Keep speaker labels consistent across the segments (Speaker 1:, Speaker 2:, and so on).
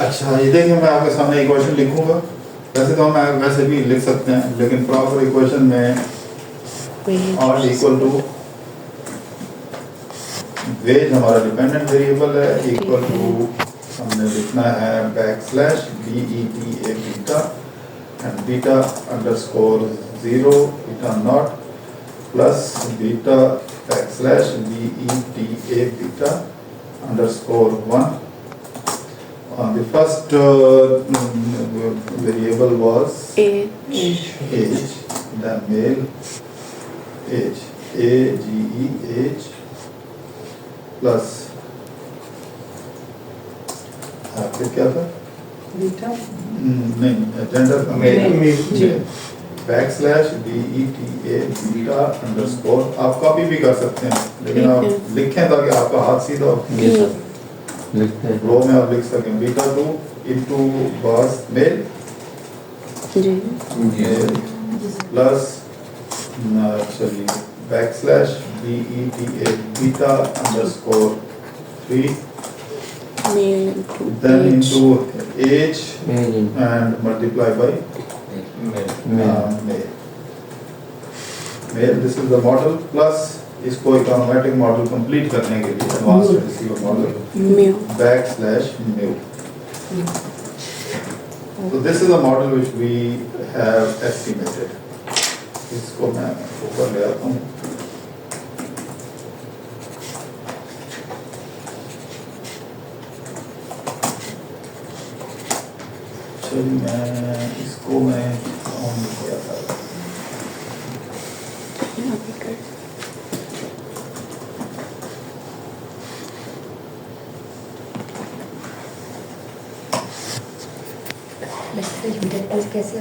Speaker 1: अच्छा ये देखिए, मैं आपके सामने इक्वेशन लिखूंगा। वैसे तो मैं वैसे भी लिख सकते हैं, लेकिन प्रॉपर इक्वेशन में ऑल इक्वल टू वेज हमारा डिपेंडेंट वेरिएबल है, इक्वल टू हमने लिखना है backslash B E T A beta and beta underscore 0 beta not plus beta backslash B E T A beta underscore 1. The first variable was
Speaker 2: age.
Speaker 1: the male age, A-G-E, age, plus फिर क्या था?
Speaker 2: Beta
Speaker 1: नहीं, gender का
Speaker 2: Male.
Speaker 1: Back slash BETA beta underscore. आप copy भी कर सकते हैं, लेकिन आप लिखें ताकि आपका हाथ सीधा हो. रो में आप लिख सकें बीटा 2 इंटू बस मेल
Speaker 2: जी
Speaker 1: प्लस चलिए backslash BETA beta underscore 3
Speaker 2: male into
Speaker 1: then
Speaker 2: age
Speaker 1: into age
Speaker 3: Male.
Speaker 1: and multiply by male. This is the model plus इसको इकोनोमेट्रिक मॉडल कंप्लीट करने के लिए advanced receiver model
Speaker 2: mu
Speaker 1: back slash mu. So this is a model which we have estimated. इसको मैं ऊपर ले आता हूँ. चलिए मैं इसको मैं ऑन किया था.
Speaker 4: कैसे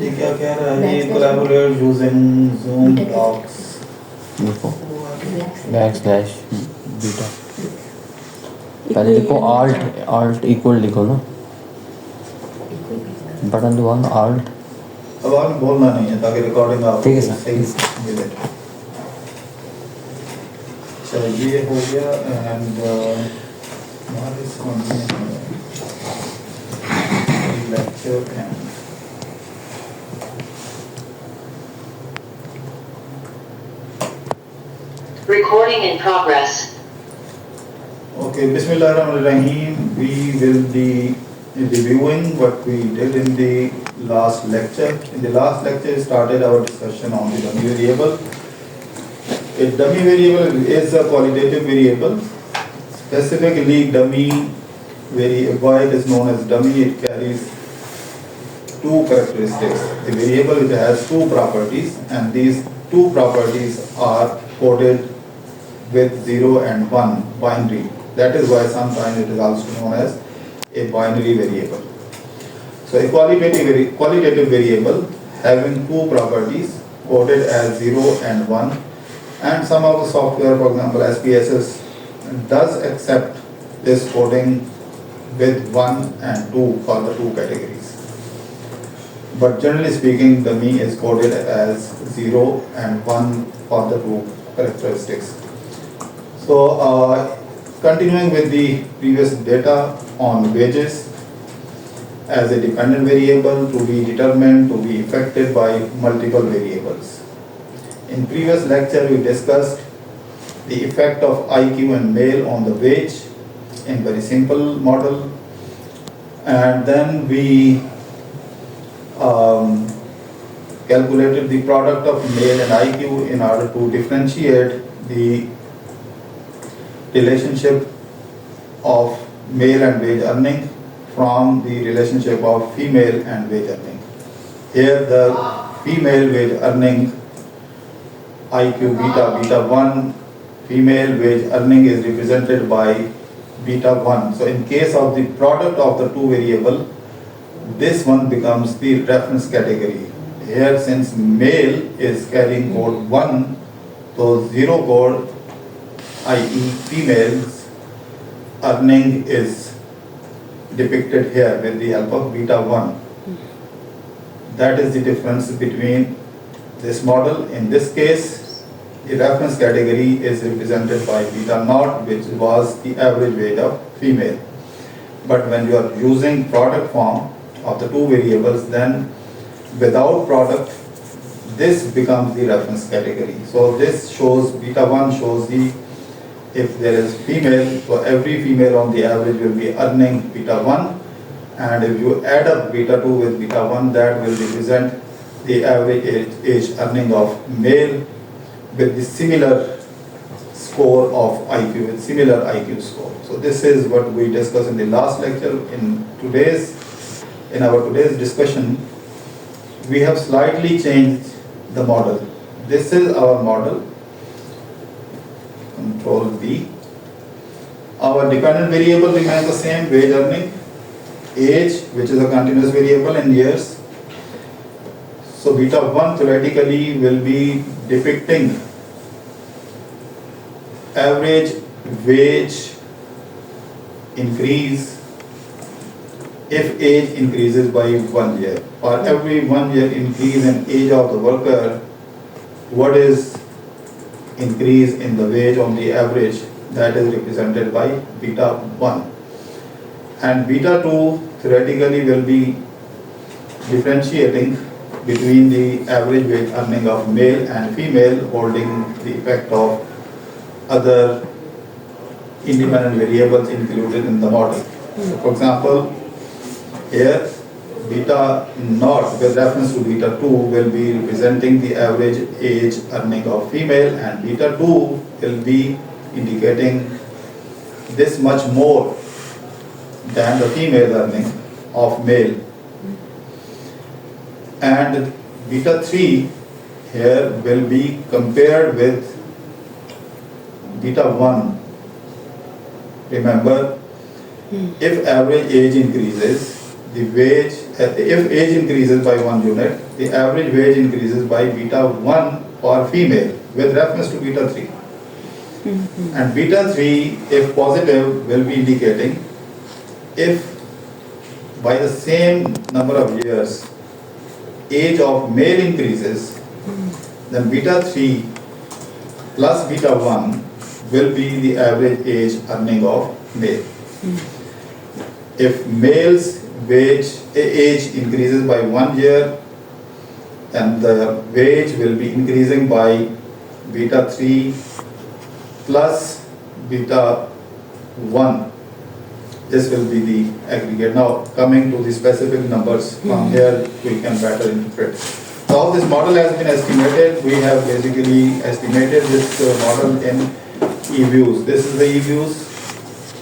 Speaker 1: ये क्या कह रहा है? ये collaborate using Zoom Docs.
Speaker 3: देखो बैक स्लैश बीटा. पहले लिखो alt इक्वल लिखो ना, बटन दबाओ ना alt.
Speaker 1: अब आपने बोलना नहीं है ताकि रिकॉर्डिंग आप
Speaker 3: ठीक है सर.
Speaker 1: सही मिले. चलिए ये हो गया एंड हमारे सामने lecture and
Speaker 5: Recording in progress.
Speaker 1: Okay, Bismillahirrahmanirrahim. We will be reviewing what we did in the last lecture. In the last lecture, we started our discussion on the dummy variable. A dummy variable is a qualitative variable. Specifically, dummy variable, why it is known as dummy, it carries two characteristics. The variable it has two properties, and these two properties are coded with 0 and 1 binary. That is why sometimes it is also known as a binary variable. So a qualitative variable having two properties coded as 0 and 1, and some of the software, for example SPSS, does accept this coding with 1 and 2 for the two categories. But generally speaking, the dummy is coded as 0 and 1 for the two characteristics. So continuing with the previous data on wages as a dependent variable to be determined, to be affected by multiple variables. In previous lecture we discussed the effect of IQ and male on the wage in very simple model, and then we calculated the product of male and IQ in order to differentiate the relationship of male and wage earning from the relationship of female and wage earning. Here the female wage earning IQ beta 1, female wage earning is represented by beta 1. So in case of the product of the two variable, this one becomes the reference category. Here since male is carrying code 1, so 0 code, i.e. females earning is depicted here with the help of beta 1. That is the difference between this model. In this case, the reference category is represented by beta naught, which was the average wage of female. But when you are using product form of the two variables, then without product, this becomes the reference category. So this shows, beta 1 shows the, if there is female, so every female on the average will be earning beta 1. And if you add up beta 2 with beta 1, that will represent the average age earning of male with the similar score of IQ, with similar IQ score. So this is what we discussed in the last lecture. In our today's discussion, we have slightly changed the model. This is our model, control B. Our dependent variable remains the same, wage earning, age, which is a continuous variable in years. So beta 1 theoretically will be depicting average wage increase if age increases by 1 year. For every 1 year increase in age of the worker, what is increase in the wage on the average? That is represented by beta 1. And beta 2 theoretically will be differentiating between the average wage earning of male and female, holding the effect of other independent variables included in the model. So for example, here beta naught with reference to beta 2 will be representing the average age earning of female, and beta 2 will be indicating this much more than the female earning of male. And beta 3 here will be compared with beta 1. Remember, if average age increases, the wage, if age increases by 1 unit, the average wage increases by beta 1 for female with reference to beta 3. And beta 3, if positive, will be indicating if by the same number of years age of male increases, then beta 3 plus beta 1 will be the average age earning of male. If male's age increases by 1 year, then the wage will be increasing by beta 3 plus beta 1. This will be the aggregate. Now coming to the specific numbers, from here we can better interpret. So how this model has been estimated, we have basically estimated this model in E-views. This is the E-views.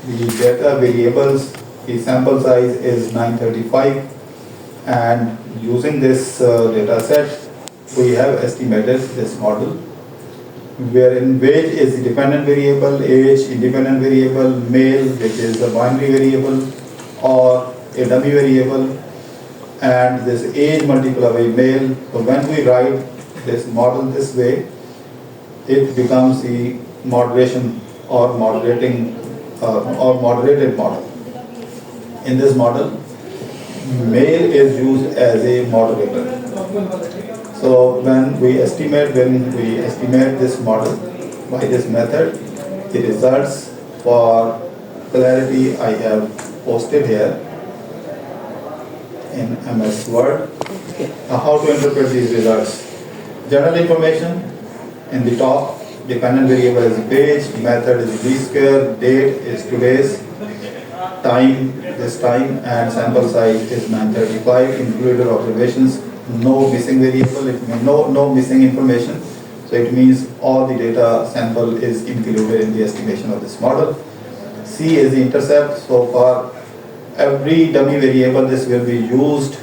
Speaker 1: The data variables, the sample size is 935, and using this data set, we have estimated this model, wherein wage is the dependent variable, age independent variable, male, which is a binary variable or a dummy variable, and this age multiplied by male. So when we write this model this way, it becomes the moderation or moderating or moderated model. In this model, male is used as a moderator. So when we estimate this model by this method, the results for clarity I have posted here in MS Word. Now how to interpret these results? General information in the top, dependent variable is wage, method is least square, date is today's, time this time, and sample size is 935, included observations, no missing variable, it means no missing information. So it means all the data sample is included in the estimation of this model. C is the intercept. So for every dummy variable, this will be used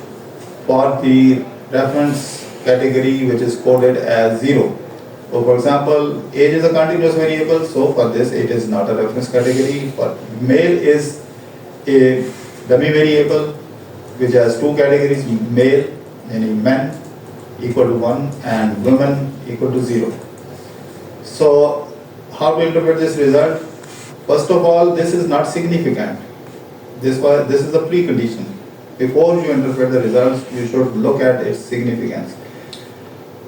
Speaker 1: for the reference category, which is coded as 0. So for example, age is a continuous variable, so for this it is not a reference category. But male is a dummy variable which has two categories, male meaning men equal to 1 and women equal to 0. So how to interpret this result? First of all, this is not significant. This is the precondition. Before you interpret the results, you should look at its significance.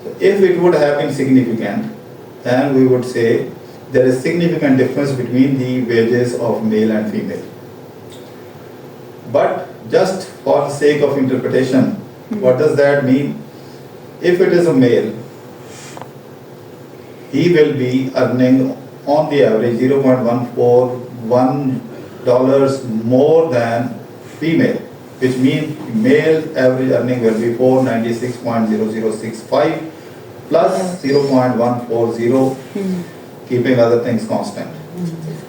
Speaker 1: So if it would have been significant, then we would say there is significant difference between the wages of male and female. But just for the sake of interpretation, what does that mean? If it is a male, he will be earning on the average $0.141 more than female, which means male average earning will be 496.0065 plus 0.140, keeping other things constant.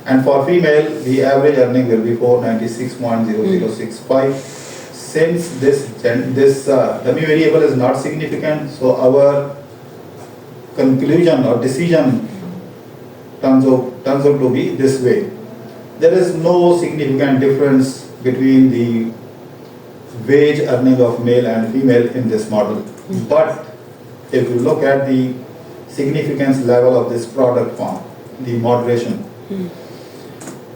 Speaker 1: And for female, the average earning will be 496.0065. Since this dummy variable is not significant, so our conclusion or decision turns out to be this way. There is no significant difference between the wage earning of male and female in this model. But if you look at the significance level of this product form, the moderation,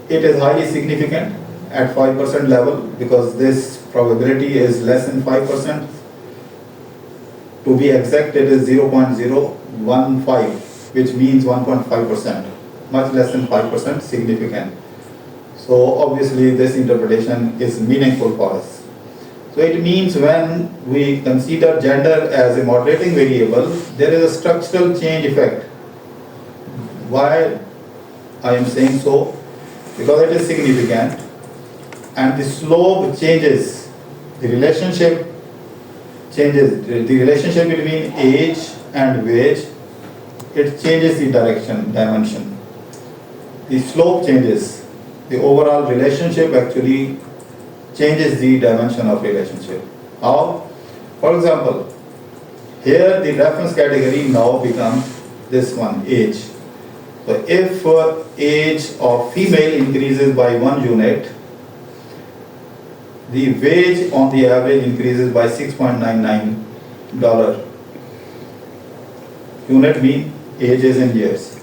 Speaker 1: it is highly significant at 5% level because this probability is less than 5%. To be exact, it is 0.015, which means 1.5%, much less than 5% significant. So obviously this interpretation is meaningful for us. So it means when we consider gender as a moderating variable, there is a structural change effect. Why I am saying so? Because it is significant and the slope changes, the relationship changes, the relationship between age and wage, it changes the dimension. The slope changes, the overall relationship actually changes the dimension of relationship. How? For example, here the reference category now becomes this one, age. So if age of female increases by 1 unit, the wage on the average increases by $6.99. Unit mean ages in years.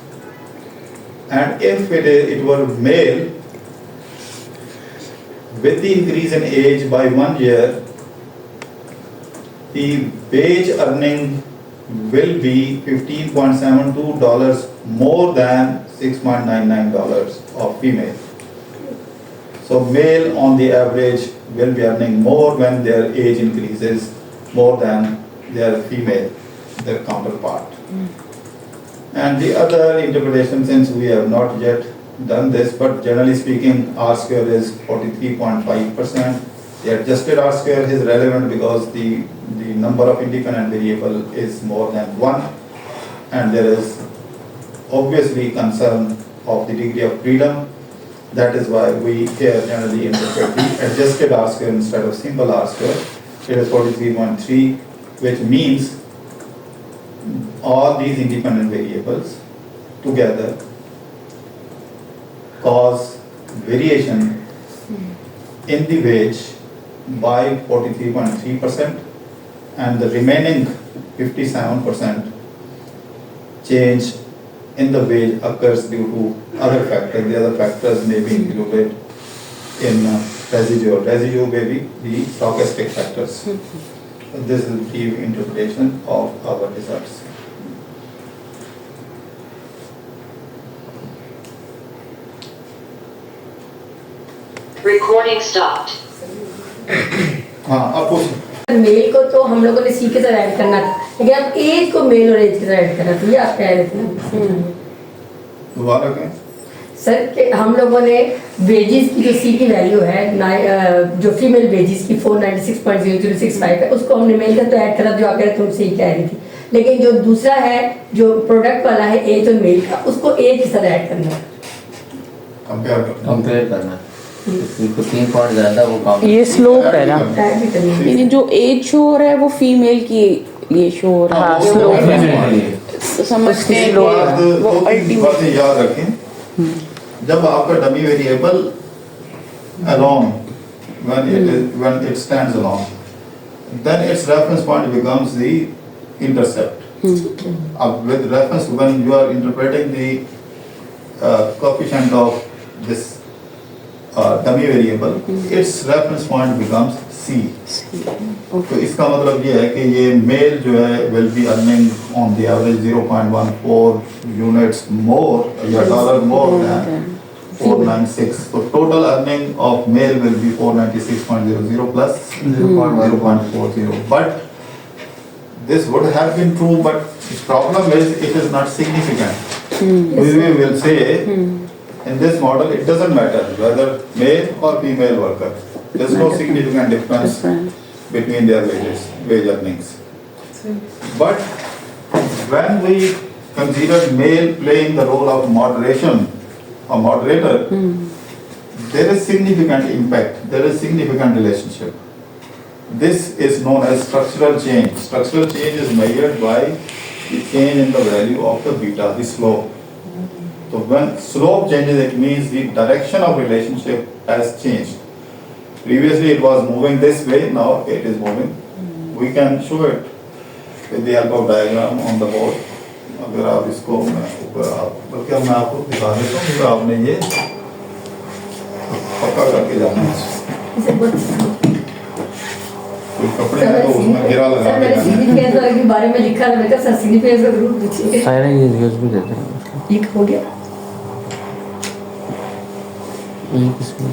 Speaker 1: And if it were male, with the increase in age by 1 year, the wage earning will be $15.72 more than $6.99 of female. So male on the average will be earning more when their age increases more than their female, their counterpart. And the other interpretation, since we have not yet done this, but generally speaking, R square is 43.5%. The adjusted R square is relevant because the number of independent variable is more than 1, and there is obviously concern of the degree of freedom. That is why we here generally interpret the adjusted R square instead of simple R square. It is 43.3, which means all these independent variables together cause variation in the wage by 43.3%, and the remaining 57% change in the wage occurs due to other factors. The other factors may be included in residue. Residue may be the stochastic factors. This is the brief interpretation of our results.
Speaker 5: Recording stopped.
Speaker 1: हाँ, आप पूछ
Speaker 4: mail को तो हम लोगों ने सी के साथ ऐड करना था, लेकिन अब एज को मेल और एज के साथ ऐड करना था, ये आप कह रहे थे ना?
Speaker 1: दोबारा कहें।
Speaker 4: सर कि हम लोगों ने वेजेस की जो सी की वैल्यू है, जो फीमेल वेजेस की 496.0065 है, उसको हमने मेल का तो ऐड करा, जो आप कह रहे थे तुमसे ही कह रही थी, लेकिन जो दूसरा है जो प्रोडक्ट वाला है एज और मेल का, उसको एज के साथ ऐड करना है,
Speaker 3: कंपेयर करना। इसको 3 पॉइंट ज्यादा वो काम
Speaker 2: ये स्लोप है ना,
Speaker 4: ऐड भी करना है।
Speaker 2: यानी जो एज शो हो रहा है वो फीमेल की ये शो हो रहा है, स्लोप है, समझते हैं कि वो अल्टीमेट।
Speaker 1: बात याद रखें, जब आपका dummy variable alone, when it stands alone, then its reference point becomes the intercept. With reference, when you are interpreting the coefficient of this dummy variable, its reference point becomes C. तो इसका मतलब ये है कि ये mail जो है will be earning on the average 0.14 units more या dollar more than 496. So total earning of male will be 496.00 plus 0.40. But this would have been true, but the problem is it is not significant. We will say in this model it doesn't matter whether male or female worker. There's no significant difference between their wage earnings. But when we consider male playing the role of moderation or moderator, there is significant impact, there is significant relationship. This is known as structural change. Structural change is measured by the change in the value of the beta, the slope. So when slope changes, it means the direction of relationship has changed. Previously it was moving this way, now it is moving. We can show it with the help of diagram on the board. अगर आप इसको बल्कि मैं आपको दिखा देता हूँ कि आपने ये पक्का करके जाना है। कोई कपड़े हैं तो उसमें घेरा लगा
Speaker 4: सर मैंने
Speaker 1: के
Speaker 4: सिग्निफिकेंस के बारे में लिखा था, मैं कहा सर सिग्निफिकेंस का ग्रुप पूछिए।
Speaker 3: सारे ये यूएसबी देते हैं
Speaker 4: ये हो गया।
Speaker 3: ये किसमें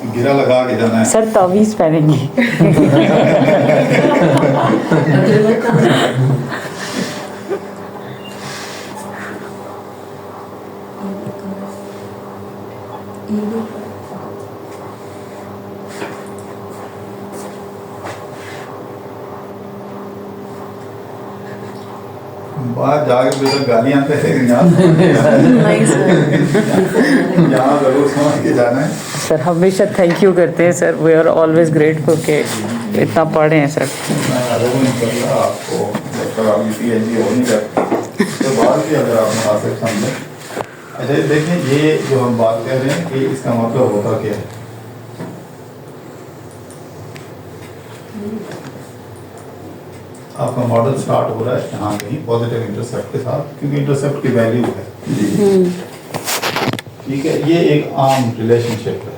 Speaker 1: घेरा लगा के जाना है।
Speaker 2: सर तावीज पहनेंगे।
Speaker 1: बाहर जाके बेटा गालियाँ पे यहाँ
Speaker 2: नहीं सर,
Speaker 1: यहाँ जरूर समझ के जाना है।
Speaker 2: सर हमेशा थैंक यू करते हैं sir, we are always grateful के इतना पढ़े हैं सर।
Speaker 1: मैं अरबों नहीं करता आपको, जब तक आपकी PhD हो नहीं करती तो बाद भी अगर आप मुनासिब समझें। अच्छा देखें, ये जो हम बात कर रहे हैं कि इसका मतलब होता क्या है। आपका मॉडल स्टार्ट हो रहा है यहाँ कहीं पॉजिटिव इंटरसेप्ट के साथ, क्योंकि इंटरसेप्ट की वैल्यू है। ठीक है, ये एक आम रिलेशनशिप है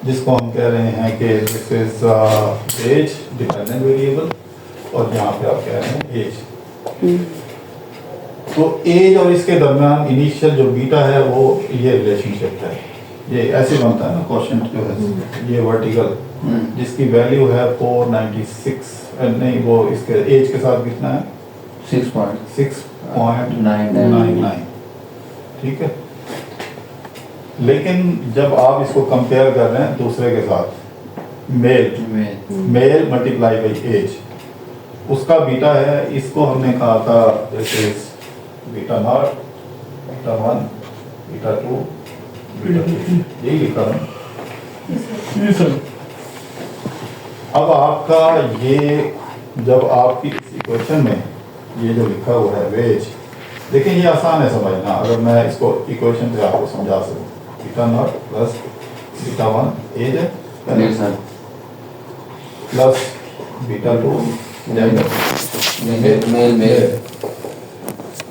Speaker 1: जिसको हम कह रहे हैं कि this is age dependent variable, और यहाँ पे आप कह रहे हैं एज। तो एज और इसके दरमियान इनिशियल जो बीटा है वो ये रिलेशनशिप है। ये ऐसे बनता है ना क्वेश्चन जो है, ये वर्टिकल जिसकी वैल्यू है 496, नहीं वो इसके एज के साथ कितना है 6.99। ठीक है, लेकिन जब आप इसको कंपेयर कर रहे हैं दूसरे के साथ, मेल मल्टीप्लाई बाई एज, उसका बीटा है, इसको हमने कहा था जैसे beta not, beta 1, beta 2, beta 3, यही लिखा है। अब आपका ये जब आपकी इक्वेशन में ये जो लिखा हुआ है वेज, देखिए ये आसान है समझना, अगर मैं इसको इक्वेशन से आपको समझा सकूँ। Beta not plus beta 1 age है प्लस बीटा 2
Speaker 3: मेल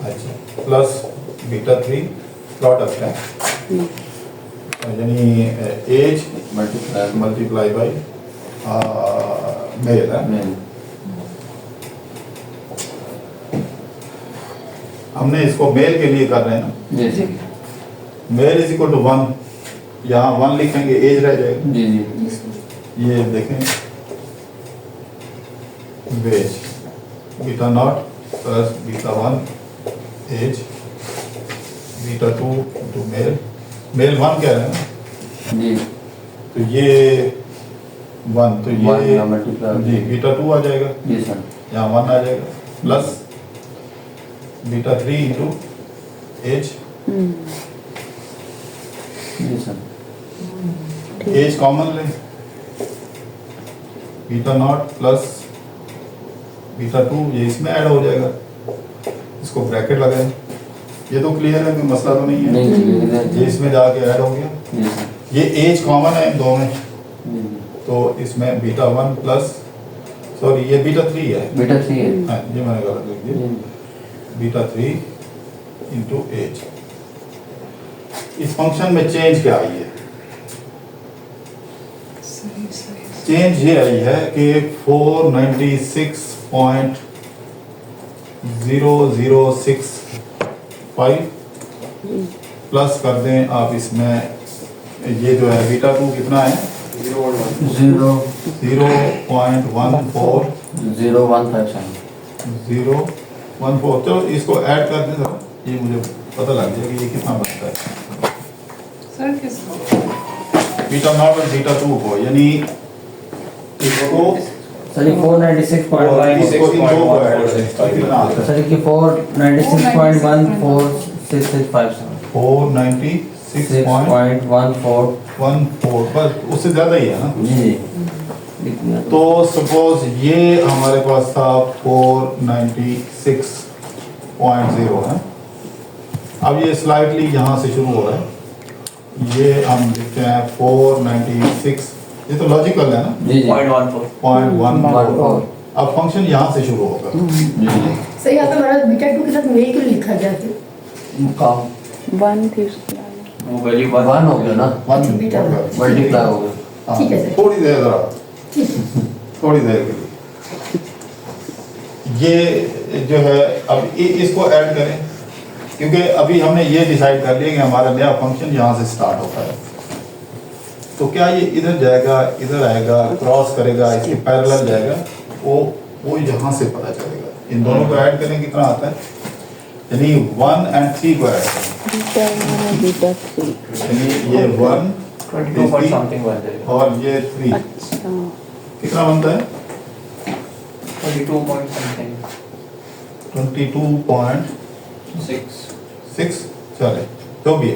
Speaker 1: अच्छा प्लस बीटा 3 प्रोडक्ट है, यानी एज मल्टीप्लाई बाई मेल है। हमने इसको मेल के लिए कर रहे हैं ना, मेल इज इक्वल टू 1, यहाँ 1 लिखेंगे, एज रह जाएगा। ये देखें wage beta not plus beta 1 age beta 2 to male 1 कह रहे हैं ना, तो ये 1, तो ये जी बीटा 2 आ जाएगा, यहाँ 1 आ जाएगा, plus beta 3 into age, age common लें, बीटा नॉट प्लस बीटा 2, ये इसमें ऐड हो जाएगा, इसको ब्रैकेट लगाएं। ये तो क्लियर है, कोई मसला तो नहीं है, ये इसमें जाके ऐड हो गया। ये एज कॉमन है इन दो में, तो इसमें बीटा 1 प्लस, सॉरी ये बीटा 3 है, हाँ ये मैंने गलत लिख दिया, बीटा 3 इंटू एज। इस फंक्शन में चेंज क्या आई है? चेंज ये आई है कि 496.0065 प्लस कर दें आप इसमें ये जो है बीटा 2 कितना है
Speaker 3: 0
Speaker 1: 0.14
Speaker 3: 0157
Speaker 1: 0.14 चलो इसको ऐड कर दें जरा, ये मुझे पता लग जाएगा कि ये कितना बनता है
Speaker 6: सर किसको?
Speaker 1: बीटा नॉट और बीटा 2 को, यानी इसको
Speaker 3: सर ये 496.1
Speaker 1: इसको इन दो को ऐड करें तो कितना आता है
Speaker 3: सर ये 496.146657
Speaker 1: 496.14
Speaker 3: 6.14
Speaker 1: बस उससे ज़्यादा ही है ना।
Speaker 3: जी
Speaker 1: तो सपोज ये हमारे पास था 496.0 है, अब ये स्लाइटली यहाँ से शुरू हो रहा है, ये हम लिखते हैं 496, ये तो लॉजिकल है ना,
Speaker 3: जी जी
Speaker 1: 0.14। अब फंक्शन यहाँ से शुरू होगा।
Speaker 4: सर यहाँ पे हमारा बीटा 2 के साथ मेल क्यों लिखा गया फिर?
Speaker 3: काम
Speaker 2: 1 थी उसके आगे।
Speaker 3: वो वैल्यू 1 हो गया ना,
Speaker 4: बीटा
Speaker 3: मल्टीप्लाई हो गया।
Speaker 1: हाँ,
Speaker 4: ठीक है सर।
Speaker 1: थोड़ी देर जरा, थोड़ी देर के लिए ये जो है अब इसको ऐड करें, क्योंकि अभी हमने ये डिसाइड कर लिया कि हमारा नया फंक्शन यहाँ से स्टार्ट होता है, तो क्या ये इधर जाएगा, इधर आएगा, क्रॉस करेगा, इसके पैरेलल जाएगा, वो यहाँ से पता चलेगा। इन दोनों को ऐड करें कितना आता है, यानी 1 और 3 को ऐड करें,
Speaker 2: बीटा 1 और बीटा 3।
Speaker 1: यानी ये 1
Speaker 3: समथिंग बन जाएगा
Speaker 1: और ये 3
Speaker 2: अच्छा
Speaker 1: कितना बनता है
Speaker 3: 22 पॉइंट समथिंग
Speaker 1: 22.6 चले तो भी,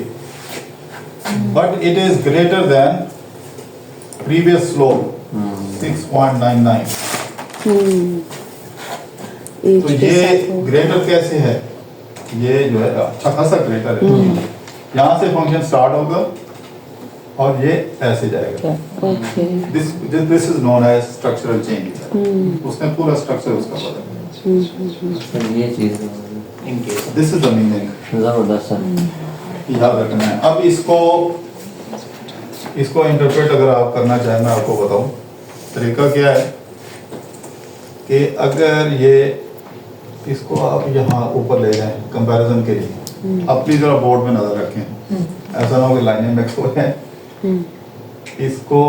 Speaker 1: but it is greater than previous slope 6.99। तो ये ग्रेटर कैसे है, ये जो है अच्छा खासा ग्रेटर है, यहाँ से फंक्शन स्टार्ट होगा और ये ऐसे जाएगा।
Speaker 2: Okay
Speaker 1: this is known as structural change. उसने पूरा स्ट्रक्चर उसका बदल
Speaker 3: सर ये चीज़
Speaker 1: दिस इज द मीनिंग,
Speaker 3: जबरदस्त सर
Speaker 1: याद रखना है। अब इसको इंटरप्रेट अगर आप करना चाहें, मैं आपको बताऊं तरीका क्या है कि अगर ये इसको आप यहाँ ऊपर ले जाएं कंपैरिजन के लिए, अब प्लीज जरा बोर्ड में नजर रखें, ऐसा ना हो कि लाइनें मिक्स हो जाए। इसको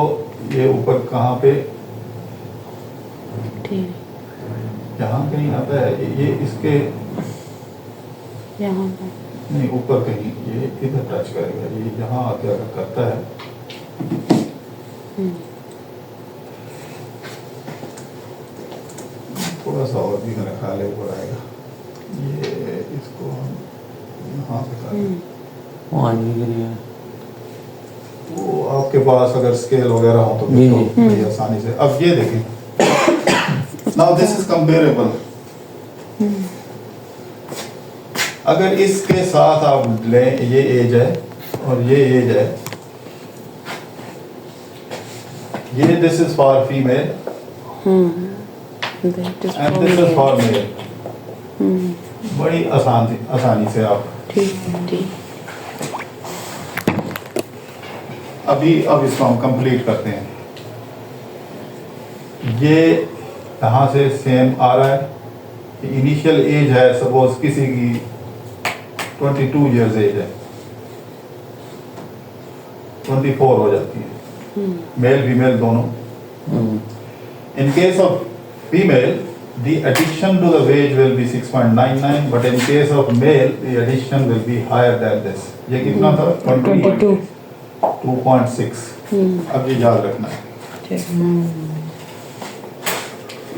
Speaker 1: ये ऊपर कहाँ पे,
Speaker 2: ठीक
Speaker 1: यहाँ कहीं आता है ये इसके
Speaker 2: यहाँ पर
Speaker 1: नहीं, ऊपर कहीं ये इधर टच करेगा, ये यहाँ आके अगर करता है थोड़ा सा और भी मेरा ख्याल है ऊपर आएगा, ये इसको हम यहाँ पे करें
Speaker 3: पानी के लिए
Speaker 1: तो आपके पास अगर स्केल वगैरह हो तो
Speaker 3: जी।
Speaker 1: बड़ी आसानी से। अब ये देखें, नाउ दिस इज कंपेरेबल, अगर इसके साथ आप लें, ये एज है और ये एज है, ये this is for female
Speaker 2: that is
Speaker 1: and this is for male. बड़ी आसानी से आप
Speaker 2: ठीक
Speaker 1: अब इसको हम कंप्लीट करते हैं। ये यहाँ से सेम आ रहा है, इनिशियल एज है सपोज किसी की 22 इयर्स एज है, 24 हो जाती है, मेल फीमेल दोनों। In case of female, the addition to the wage will be 6.99, but in case of male, the addition will be higher than this. ये कितना था? 22.6। अब ये याद रखना है।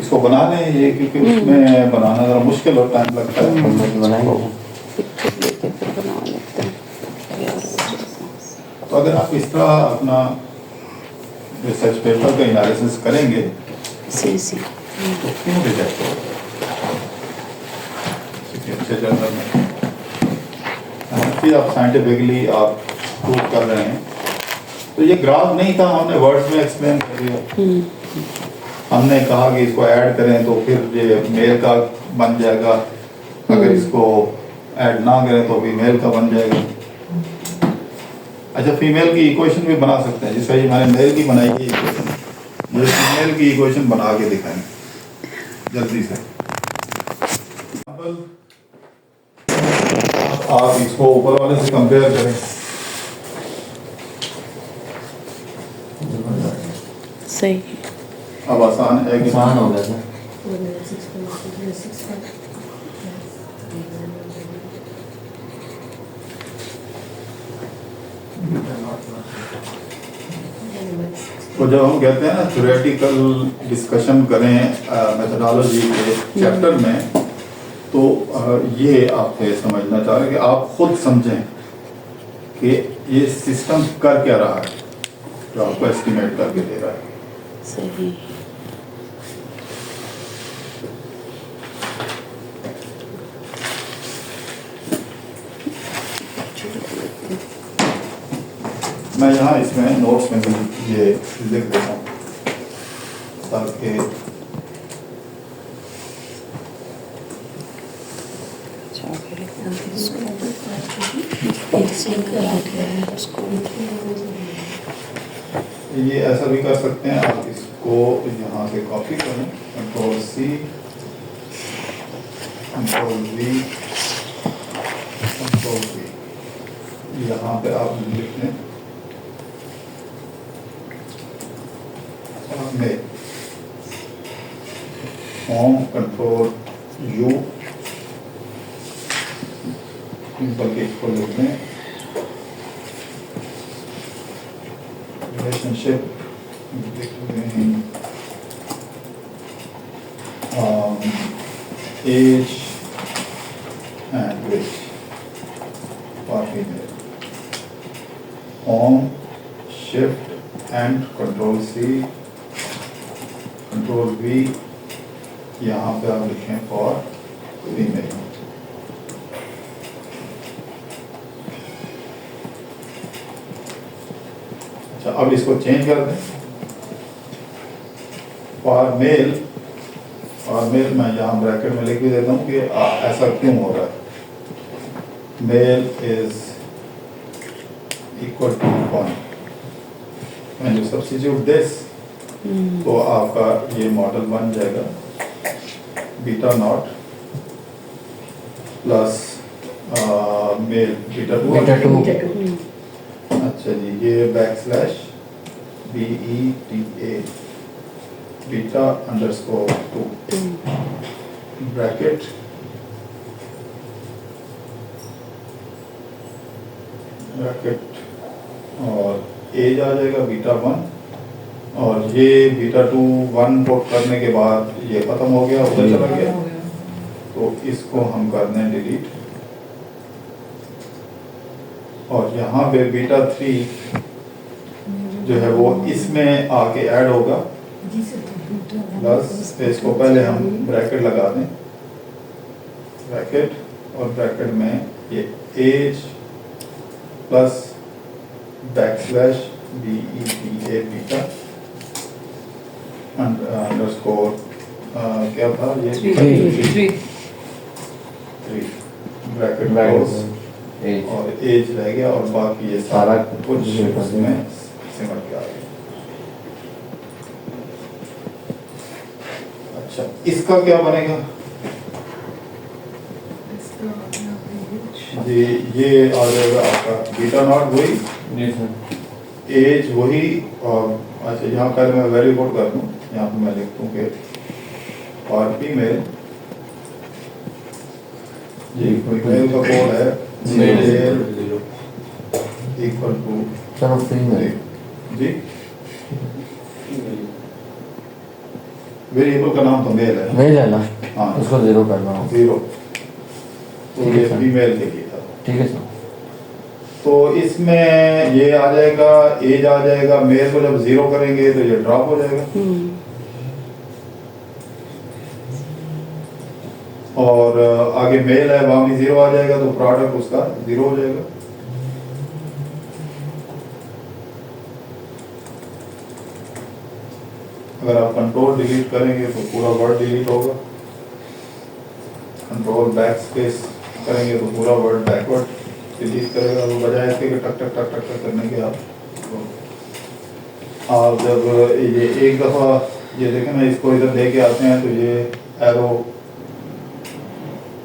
Speaker 1: इसको बना लें ये, क्योंकि उसमें बनाना जरा मुश्किल और टाइम लगता है।
Speaker 3: बनाएंगे
Speaker 2: लेके फिर बना लेते हैं।
Speaker 1: तो अगर आप इस तरह अपना रिसर्च पेपर का एनालिसिस करेंगे
Speaker 2: सी
Speaker 1: तो क्यों रिजेक्ट हो, अच्छे जर्नल में फिर आप साइंटिफिकली आप प्रूव कर रहे हैं। तो ये ग्राफ नहीं था, हमने वर्ड्स में एक्सप्लेन कर दिया। हमने कहा कि इसको ऐड करें तो फिर ये मेल का बन जाएगा, अगर इसको ऐड ना करें तो फीमेल का बन जाएगा। अच्छा, फीमेल की इक्वेशन भी बना सकते हैं, जिस ये मैंने मेल की बनाई थी इक्वेशन, मुझे फीमेल की इक्वेशन बना के दिखाएंगे जल्दी से। आप इसको ऊपर वाले से कंपेयर करें।
Speaker 2: सही।
Speaker 1: अब आसान है कि
Speaker 3: आसान हो गया सर।
Speaker 1: तो जब हम कहते हैं ना थ्योरेटिकल डिस्कशन करें मेथोडोलॉजी के चैप्टर में, तो ये आपसे समझना चाह रहे हैं कि आप खुद समझें कि ये सिस्टम कर क्या रहा है जो आपको एस्टिमेट करके दे रहा है।
Speaker 2: सही।
Speaker 1: मैं यहाँ इसमें नोट्स में भी ये लिख देता हूँ ताकि ये ऐसा भी कर सकते हैं, आप इसको यहाँ से कॉपी करें, control C, control V, control V, यहाँ पे आप लिख लें में होम कंट्रोल यू, सिंपल के इसको लिख लें relationship between age and weight for female. Home, shift and control C, control V, यहाँ पे आप लिखें for female. अच्छा, अब इसको चेंज कर दें। फॉर मेल मैं यहाँ ब्रैकेट में लिख भी देता हूँ कि ऐसा क्यों हो रहा है। Male is equal to 1, and you substitute this, तो आपका ये मॉडल बन जाएगा beta not plus male beta 2। अच्छा जी, ये backslash BETA beta underscore 2 bracket और एज आ जाएगा बीटा 1, और ये बीटा 2 1 पुट करने के बाद ये खत्म हो गया, उधर चला गया, तो इसको हम कर दें डिलीट, और यहाँ पे बीटा 3 जो है वो इसमें आके ऐड होगा, प्लस इसको पहले हम ब्रैकेट लगा दें, ब्रैकेट और ब्रैकेट में ये age plus backslash BETA beta underscore क्या था ये 3 ब्रैकेट
Speaker 3: एज
Speaker 1: और एज रह गया, और बाकी ये सारा कुछ उसमें सिमट के आ गया। अच्छा, इसका क्या बनेगा जी? ये आ जाएगा आपका बीटा नॉट वही,
Speaker 3: जी सर,
Speaker 1: एज वही, और अच्छा यहाँ पहले मैं वैल्यू पुट कर दूँ, यहाँ पे मैं लिख दूँ कि और फीमेल जी, फीमेल का कोड है मेल इक्वल टू,
Speaker 3: चलो फीमेल
Speaker 1: जी वेरिएबल का नाम तो मेल है,
Speaker 3: मेल है ना,
Speaker 1: हाँ
Speaker 3: उसको 0 करना होगा।
Speaker 1: 0, तो
Speaker 3: ठीक है
Speaker 1: ये
Speaker 3: सर।
Speaker 1: फीमेल के लिए था।
Speaker 3: ठीक है सर,
Speaker 1: तो इसमें ये आ जाएगा, एज आ जाएगा, मेल को जब 0 करेंगे तो ये ड्रॉप हो जाएगा, और आगे मेल है वहां भी 0 आ जाएगा, तो प्रोडक्ट उसका 0 हो जाएगा। अगर आप कंट्रोल डिलीट करेंगे तो पूरा वर्ड डिलीट होगा, कंट्रोल बैक स्पेस करेंगे तो पूरा वर्ड बैकवर्ड डिलीट करेगा, वो बजाय इसके कि टक टक टक टक टक करने के आप जब ये एक दफ़ा ये देखें ना, इसको इधर लेके आते हैं तो ये एरो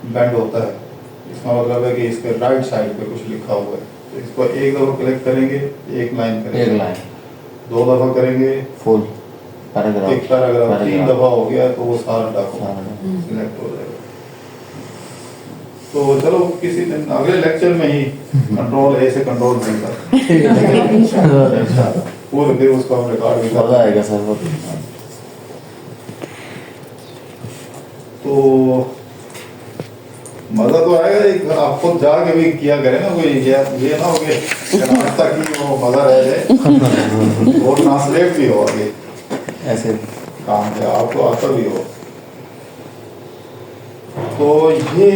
Speaker 1: बेंड होता है, इसका मतलब है कि इसके राइट साइड पे कुछ लिखा हुआ है, तो इसको एक दफ़ा क्लिक करेंगे, एक लाइन करेंगे,
Speaker 3: एक लाइन
Speaker 1: दो दफ़ा करेंगे,
Speaker 3: फुल पैराग्राफ
Speaker 1: एक पैराग्राफ, तीन दफ़ा हो गया तो वो सारा
Speaker 3: सारा
Speaker 1: डॉक्यूमेंट सिलेक्ट हो जाएगा। तो चलो किसी दिन अगले लेक्चर में ही कंट्रोल ए से कंट्रोल बी तक
Speaker 4: इंशाल्लाह।
Speaker 1: पूरे फिर उसको हम रिकॉर्ड भी
Speaker 3: मजा आएगा सर वो।
Speaker 1: तो मजा तो आएगा, एक आप खुद जाके भी किया करें ना, कोई ये ना हो कि नाश्ता की वो मजा रह जाए और ट्रांसलेट भी हो आगे
Speaker 3: ऐसे
Speaker 1: काम से आपको आता भी हो। तो ये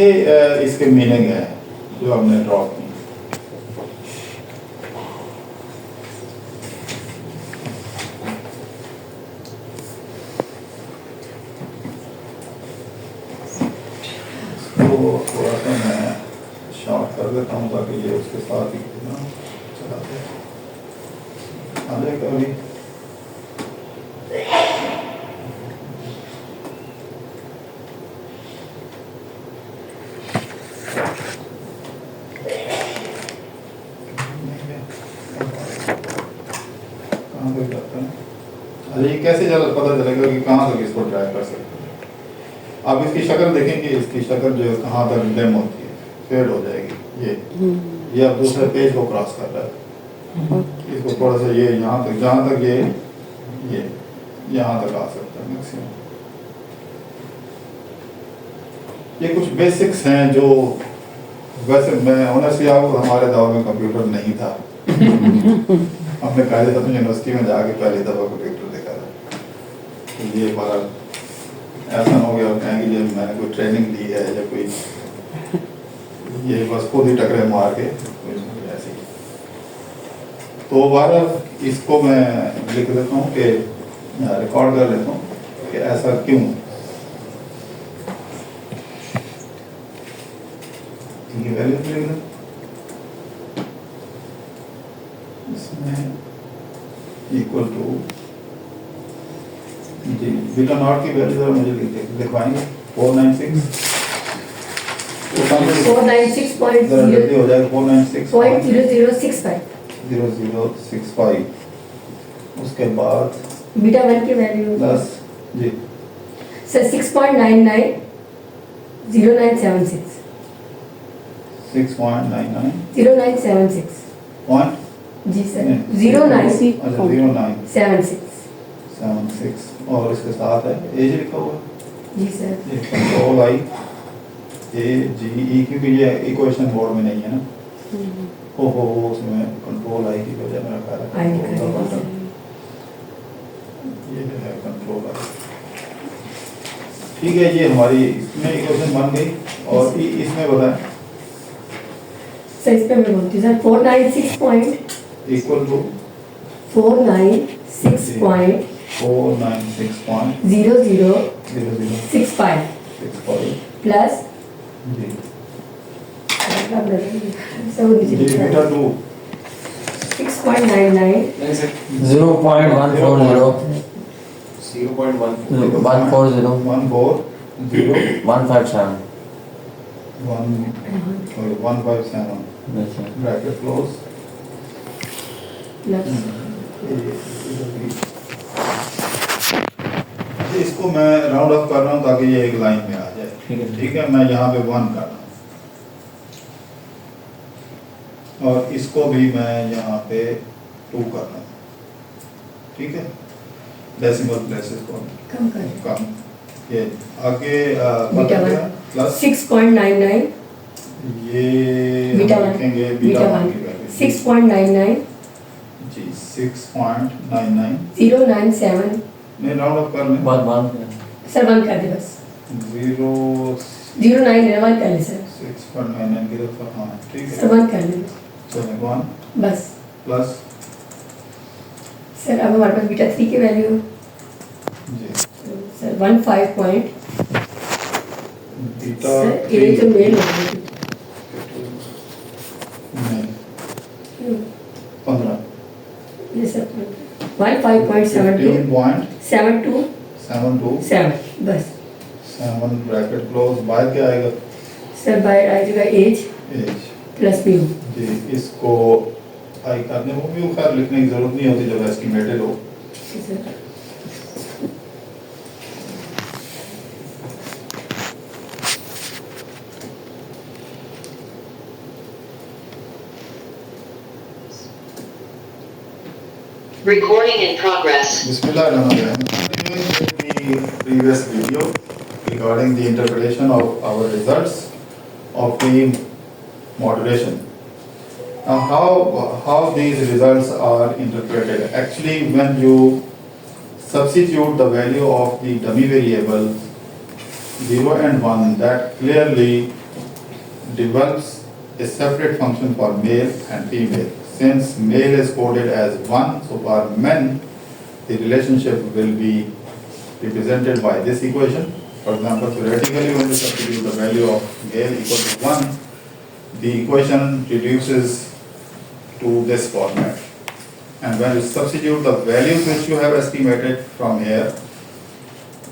Speaker 1: इसके मीनिंग है जो हमने ड्रॉ की। तो थोड़ा सा मैं शॉर्ट कर देता हूँ ताकि ये उसके साथ ही ना चलाते आ जाएगा अभी। कहाँ तक जाता है? अच्छा, ये कैसे पता चलेगा कि कहाँ तक इसको ड्राइव कर सकते हैं? आप इसकी शक्ल देखेंगे, इसकी शक्ल जो है कहाँ तक डेम होती है, फेड हो जाएगी। ये अब दूसरे पेज को क्रॉस कर रहा है, इसको थोड़ा सा ये यहाँ तक, जहाँ तक ये यहाँ तक आ सकता है मैक्सिमम। ये कुछ बेसिक्स हैं जो वैसे मैं ऑनेस्टली आपको हमारे दौर में कंप्यूटर नहीं था। हमने पहले दफा यूनिवर्सिटी में जाके पहली दफा कंप्यूटर देखा था। तो ये बार ऐसा ना हो गया कहें कि ये मैंने कोई ट्रेनिंग ली है या कोई, ये बस खुद ही टकरे मार के ऐसे ही। तो बार इसको मैं लिख देता हूँ कि रिकॉर्ड कर लेता हूँ कि ऐसा क्यों। ये वैल्यू लिख दें इसमें इक्वल टू जी बीटा नॉट की वैल्यू जरा मुझे लिखवाएंगे 496 जरा जल्दी हो जाएगा 496.0065 उसके बाद
Speaker 4: बीटा 1 की वैल्यू
Speaker 1: प्लस जी
Speaker 4: सर 6.99 0976
Speaker 1: 6.99
Speaker 4: 0976
Speaker 1: पॉइंट
Speaker 4: जी सर 09
Speaker 1: अच्छा 0976
Speaker 4: 76
Speaker 1: और इसके साथ है एज लिखा हुआ
Speaker 4: जी सर
Speaker 1: ये कंट्रोल आई ए जी ई क्योंकि ये इक्वेशन बोर्ड में नहीं है ना। ओहो उसमें कंट्रोल आई की वजह में रखा है
Speaker 4: आई
Speaker 1: control का
Speaker 4: का
Speaker 1: button। ये जो है कंट्रोल आई, ठीक है। ये हमारी इसमें इक्वेशन बन गई और इसमें बताएं
Speaker 4: सर इस पे मैं बोलती हूँ sir 496 point
Speaker 1: equal to
Speaker 4: 496 point
Speaker 1: 496.0065
Speaker 4: 0065 plus
Speaker 1: जी
Speaker 4: सर वो नीचे
Speaker 1: जी
Speaker 4: लिखा
Speaker 1: बीटा
Speaker 4: है
Speaker 1: 2
Speaker 4: 6.99
Speaker 3: 0.140
Speaker 1: 0.140
Speaker 3: 140
Speaker 1: 140
Speaker 3: 157
Speaker 1: 157 ब्रैकेट क्लोज।
Speaker 4: प्लस
Speaker 1: इसको मैं राउंड ऑफ कर रहा हूँ ताकि ये एक लाइन में आ जाए। ठीक है मैं यहाँ पे 1 कर रहा हूँ और इसको भी मैं यहाँ पे 2 कर रहा हूँ। ठीक है डेसिमल प्लेसेस को
Speaker 4: कम कर
Speaker 1: कम ये आगे
Speaker 4: बीटा
Speaker 1: प्लस
Speaker 4: 6.99
Speaker 1: ये
Speaker 4: बीटा
Speaker 1: हम
Speaker 4: 1
Speaker 1: लिखेंगे
Speaker 4: बीटा
Speaker 1: बीटा
Speaker 4: 1
Speaker 1: की वैल्यू
Speaker 4: 6.99
Speaker 1: जी 6.99
Speaker 4: 097
Speaker 1: नहीं राउंड ऑफ कर लें
Speaker 4: सर 1 कर दे बस
Speaker 1: 0
Speaker 4: 091 कर ले सर
Speaker 1: 6.99 की तरफ हाँ ठीक है
Speaker 4: सर 1 कर ले
Speaker 1: चलो 1
Speaker 4: बस
Speaker 1: प्लस
Speaker 4: सर अब हमारे पास बीटा 3 की वैल्यू
Speaker 1: जी
Speaker 4: सर 15 पॉइंट
Speaker 1: बीटा
Speaker 4: सर ये तो मेल हो गई
Speaker 1: नहीं 15
Speaker 4: ये सर 15.72
Speaker 1: 15.72
Speaker 4: 7 बस
Speaker 1: 7 ब्रैकेट क्लोज बाहर क्या आएगा
Speaker 4: सर बाय आएगा एज
Speaker 1: एज
Speaker 4: प्लस बी
Speaker 1: जी, इसको आई करने वो भी खैर लिखने की जरूरत नहीं होती जब एस्टिमेटेड हो।
Speaker 4: Sir
Speaker 5: Recording in progress.
Speaker 1: Bismillahirrahmanirrahim. Continuing with the previous video regarding the interpretation of our results of the moderation. Now how these results are interpreted? Actually, when you substitute the value of the dummy variable 0 and 1, that clearly develops a separate function for male and female. Since male is coded as 1, so for men, the relationship will be represented by this equation. For example, theoretically, when we substitute the value of male equal to 1, the equation reduces to this format. And when you substitute the values which you have estimated from here,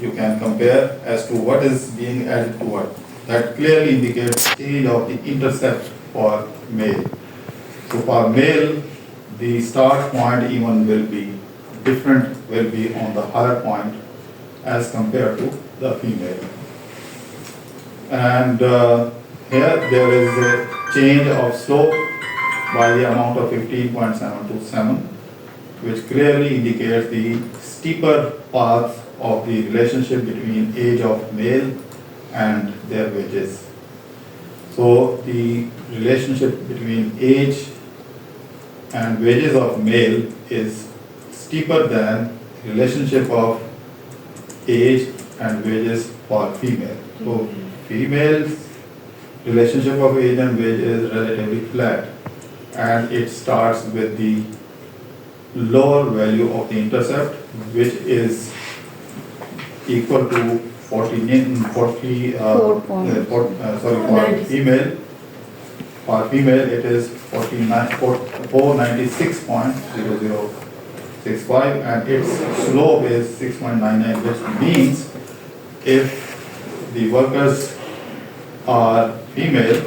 Speaker 1: you can compare as to what is being added to what. That clearly indicates change of the intercept for male. So for male, the start point even will be different, will be on the higher point as compared to the female. And here there is a change of slope by the amount of 15.727, which clearly indicates the steeper path of the relationship between age of male and their wages. So the relationship between age and wages of male is steeper than relationship of age and wages for female. So female's relationship of age and wage is relatively flat, and it starts with the lower value of the intercept, which is equal to 40, for female. For female, it is 496.0065, and its slope is 6.99, which means if the workers are female,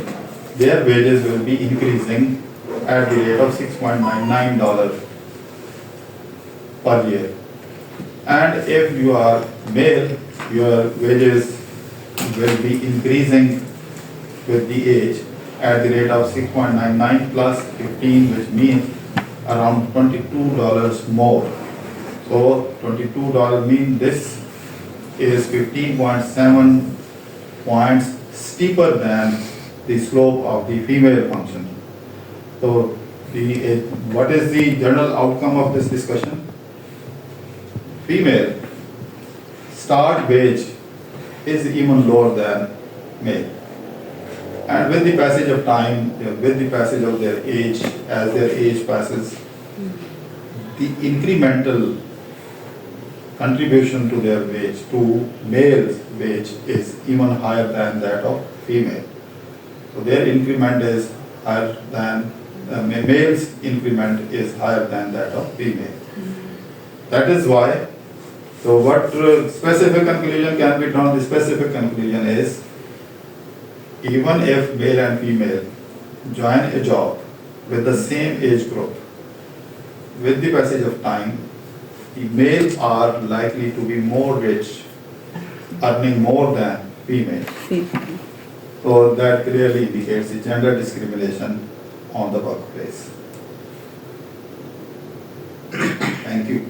Speaker 1: their wages will be increasing at the rate of $6.99 per year. And if you are male, your wages will be increasing with the age at the rate of 6.99 plus 15, which means around $22 more. So $22 means this is 15.7 points steeper than the slope of the female function. So what is the general outcome of this discussion? Female start wage is even lower than male. And with the passage of time, with the passage of their age, as their age passes, the incremental contribution to their wage, to male's wage, is even higher than that of female. So their increment is higher than, male's increment is higher than that of female. That is why, so what specific conclusion can be drawn? The specific conclusion is, even if male and female join a job with the same age group, with the passage of time, the males are likely to be more rich, earning more than female. So that clearly indicates the gender discrimination on the workplace. Thank you.